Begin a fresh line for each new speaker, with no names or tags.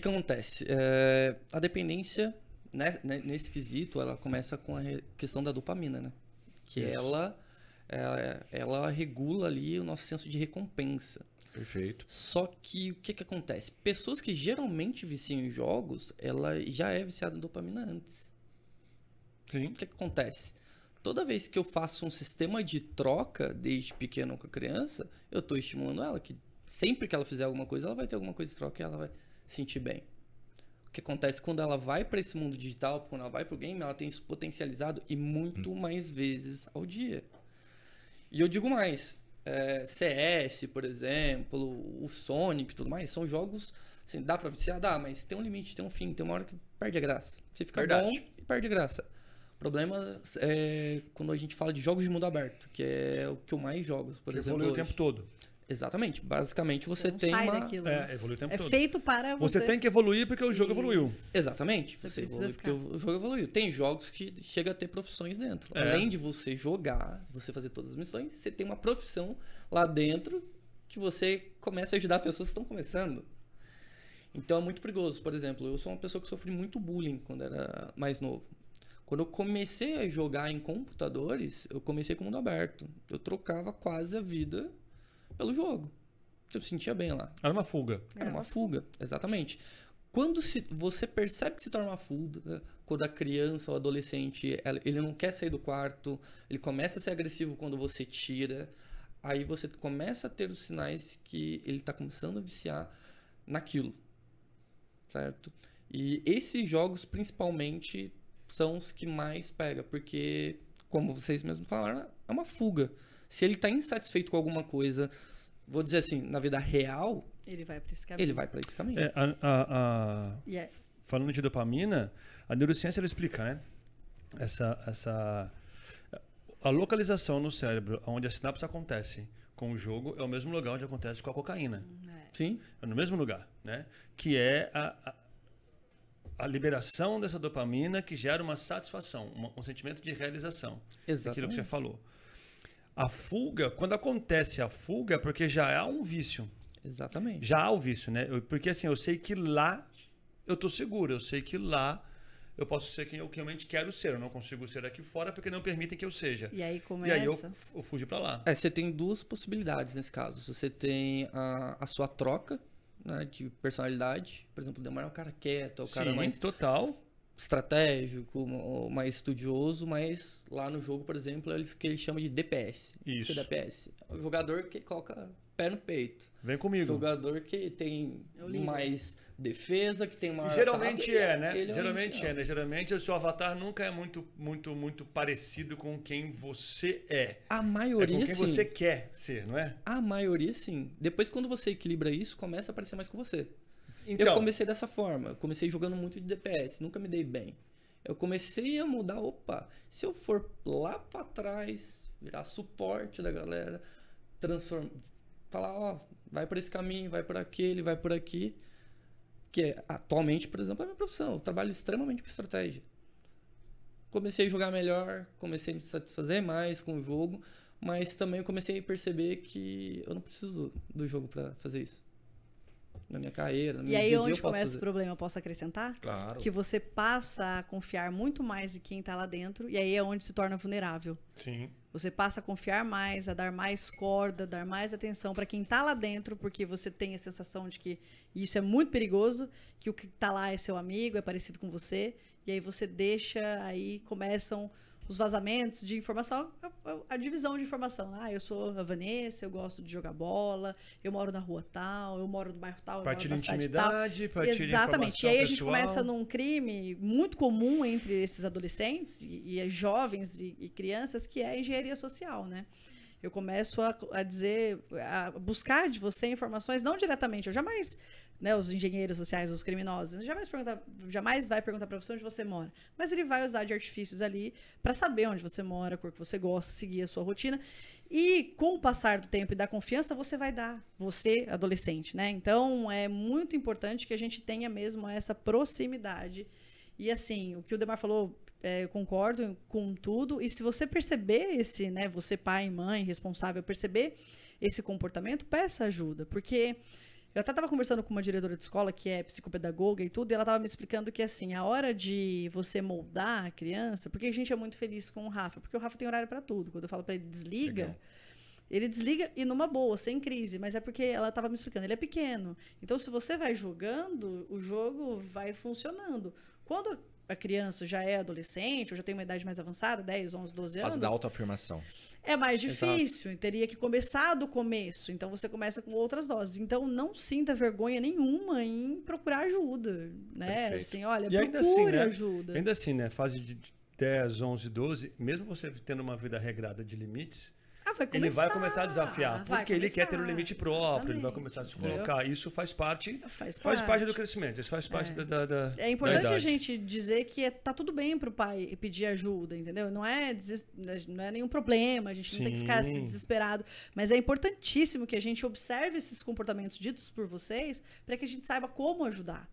que acontece? A dependência, né, nesse quesito, ela começa com a questão da dopamina, né? Que ela regula ali o nosso senso de recompensa.
Perfeito.
Só que o que acontece? Pessoas que geralmente viciam em jogos, ela já é viciada em dopamina antes.
Sim.
O que acontece? Toda vez que eu faço um sistema de troca, desde pequeno com a criança, eu estou estimulando ela, que sempre que ela fizer alguma coisa, ela vai ter alguma coisa de troca e ela vai se sentir bem. O que acontece quando ela vai para esse mundo digital, quando ela vai para o game, ela tem isso potencializado e muito mais vezes ao dia. E eu digo mais, CS, por exemplo, o Sonic e tudo mais, são jogos, assim, dá pra viciar? Dá, mas tem um limite, tem um fim, tem uma hora que perde a graça. Você fica bom e perde a graça. O problema é quando a gente fala de jogos de mundo aberto, que é o que eu mais jogo, por exemplo.
Evolui o tempo todo.
Exatamente. Basicamente, você
não
tem
sai
uma...
daquilo,
evolui o tempo todo.
É feito para você...
Você tem que evoluir porque o jogo evoluiu.
Exatamente.
Você
Você
precisa
evolui porque o jogo evoluiu. Tem jogos que chega a ter profissões dentro. Além de você jogar, você fazer todas as missões, você tem uma profissão lá dentro que você começa a ajudar pessoas que estão começando. Então é muito perigoso. Por exemplo, eu sou uma pessoa que sofri muito bullying quando era mais novo. Quando eu comecei a jogar em computadores, eu comecei com o mundo aberto. Eu trocava quase a vida pelo jogo. Eu sentia bem lá.
Era uma fuga.
Era uma fuga, exatamente. Quando você percebe que se torna uma fuga, quando a criança ou adolescente, ele não quer sair do quarto, ele começa a ser agressivo quando você tira, aí você começa a ter os sinais que ele está começando a viciar naquilo, certo? E esses jogos, principalmente, são os que mais pega, porque, como vocês mesmos falaram, é uma fuga. Se ele está insatisfeito com alguma coisa, vou dizer assim, na vida real,
ele vai para esse caminho.
ele vai para esse caminho.
Falando de dopamina, a neurociência ela explica, né? A localização no cérebro onde a sinapse acontece com o jogo é o mesmo lugar onde acontece com a cocaína.
Sim.
É no mesmo lugar, né? Que é a liberação dessa dopamina que gera uma satisfação, um sentimento de realização.
Exatamente.
Aquilo que você falou. A fuga, quando acontece a fuga, é porque já há um vício.
Exatamente.
Já há o vício, né? Porque assim, eu sei que lá eu tô seguro, eu sei que lá eu posso ser quem eu realmente quero ser. Eu não consigo ser aqui fora porque não permitem que eu seja.
E aí começa...
E aí eu fujo pra lá.
Você tem duas possibilidades nesse caso. Você tem a sua troca, né, de personalidade. Por exemplo, o Demar é um cara quieto, é o cara mais
total
estratégico, mais estudioso, mas lá no jogo, por exemplo, é o que ele chama de DPS.
Isso.
Que é DPS. O jogador que coloca pé no peito.
Vem comigo.
Jogador que tem mais defesa, que tem maior...
Geralmente né?
Geralmente
Geralmente o seu avatar nunca é muito parecido com quem você é.
A maioria,
é com quem
sim.
você quer ser, não é?
A maioria, sim. Depois, quando você equilibra isso, começa a aparecer mais com você.
Então,
eu comecei dessa forma. Eu comecei jogando muito de DPS. Nunca me dei bem. Eu comecei a mudar. Opa, se eu for lá pra trás, virar suporte da galera, falar, vai por esse caminho, vai por aquele, vai por aqui. Que atualmente, por exemplo, é a minha profissão. Eu trabalho extremamente com estratégia. Comecei a jogar melhor, comecei a me satisfazer mais com o jogo, mas também eu comecei a perceber que eu não preciso do jogo pra fazer isso. Na minha carreira, no meu dia a dia.
E aí onde
eu posso
começa
fazer.
o problema, eu posso acrescentar?
Claro.
Que você passa a confiar muito mais em quem tá lá dentro, e aí é onde se torna vulnerável.
Sim.
Você passa a confiar mais, a dar mais corda, dar mais atenção para quem tá lá dentro, porque você tem a sensação de que isso é muito perigoso, que o que tá lá é seu amigo, é parecido com você, e aí você deixa, aí começam os vazamentos de informação, a divisão de informação. Eu sou a Vanessa, eu gosto de jogar bola, eu moro na rua tal, eu moro no bairro tal,
partilha
eu moro na cidade
intimidade,
tal.
partilha
Exatamente. E aí a gente
pessoal.
começa num crime muito comum entre esses adolescentes e jovens e crianças, que é a engenharia social, né? Eu começo a dizer, a buscar de você informações, não diretamente, eu jamais, né, os engenheiros sociais, os criminosos, jamais vai perguntar para você onde você mora, mas ele vai usar de artifícios ali para saber onde você mora, a cor que você gosta, seguir a sua rotina, e com o passar do tempo e da confiança, você vai dar, você, adolescente, né? Então, é muito importante que a gente tenha mesmo essa proximidade. E assim, o que o Demar falou, eu concordo com tudo. E se você perceber esse, né, você pai, mãe, responsável, perceber esse comportamento, peça ajuda. Porque Eu até estava conversando com uma diretora de escola que é psicopedagoga e tudo, e ela estava me explicando que, assim, a hora de você moldar a criança, porque a gente é muito feliz com o Rafa, porque o Rafa tem horário para tudo. Quando eu falo para ele desliga,
Legal.
ele desliga e numa boa, sem crise, mas é porque ela estava me explicando, ele é pequeno. Então, se você vai jogando, o jogo vai funcionando. Quando a criança já é adolescente, ou já tem uma idade mais avançada, 10, 11, 12 anos...
Fase da autoafirmação.
É mais difícil, teria que começar do começo. Então, você começa com outras doses. Então, não sinta vergonha nenhuma em procurar ajuda, né?
Perfeito.
Assim, olha,
E ainda
procure
assim, né?
ajuda.
Ainda assim, né? Fase de 10, 11, 12, mesmo você tendo uma vida regrada de limites, ele vai começar a desafiar, porque ele quer ter um limite próprio, ele vai começar a se colocar. Isso faz parte do crescimento, isso faz parte da
É importante
da
a
idade.
gente dizer que tá tudo bem pro pai pedir ajuda, entendeu? Não é nenhum problema, a gente não tem que ficar assim, desesperado. Mas é importantíssimo que a gente observe esses comportamentos ditos por vocês para que a gente saiba como ajudar.